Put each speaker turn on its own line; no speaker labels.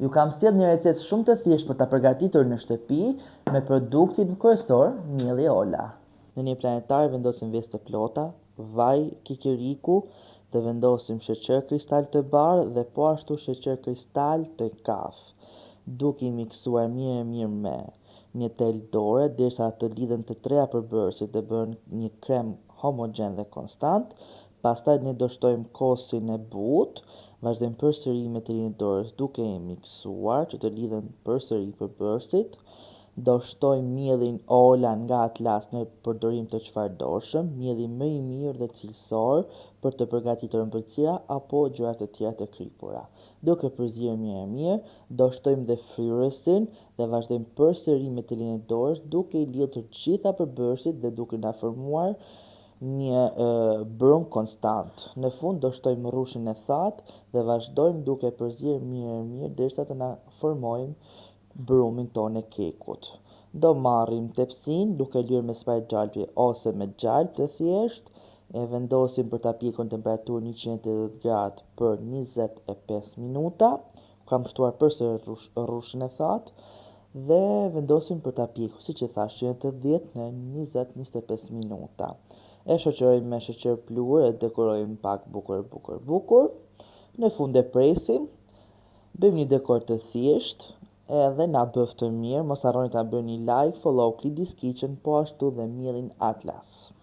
Ju kam sjellë një recetë shumë të thjeshtë për ta përgatitur në shtëpi me produktin kryesor, mielli Ola. Në një planetar vendosim vezë të plota, vaj kikiriku, dhe vendosim sheqer kristal të bardhë dhe po ashtu sheqer kristal të kafë, duke i miksuar mirë me një tel dore derisa të lidhen të treja përbërësit dhe bën një krem homogen dhe konstant. Pastaj ne do shtojmë kosin e butë, vazhdojmë përsëri me telinë e dorës duke i miksuar që të lidhen përsëri përbërësit. Do shtojmë miellin Ola nga Atlas në përdorim të çfarëdoshëm, mielli më i mirë dhe cilësor për të përgatitur ëmbëlsira apo gjërat e tjera të kripura. Duke përzierë mirë, do shtojmë dhe fryrësin dhe vazhdojmë përsëri me telinë e dorës duke i lidhur të gjitha përbërësit dhe duke na formuar një brumë konstant. Në fund do shtojmë rrushin e thatë dhe vazhdojmë duke përzierë mirë derisa të na formojmë brumin tonë e kekut. Do marrim tepsinë duke lyer me spaj gjalpi ose me gjalp të thjesht, e vendosim për ta pjekur në temperaturë 180 gradë për 25 minuta. Kam shtuar përsëri rrushin e thatë dhe vendosim për ta pjekur, siç e thash, 180 në 20-25 minuta. E shoqërojmë me sheqer pluhur e dekorojmë pak bukur. Në fund e presim, bëjmë një dekor të thjesht, edhe na bëftë mirë. Mos harroni ta bëni like, follow Klidis Kitchen, po ashtu dhe mielin Atlas.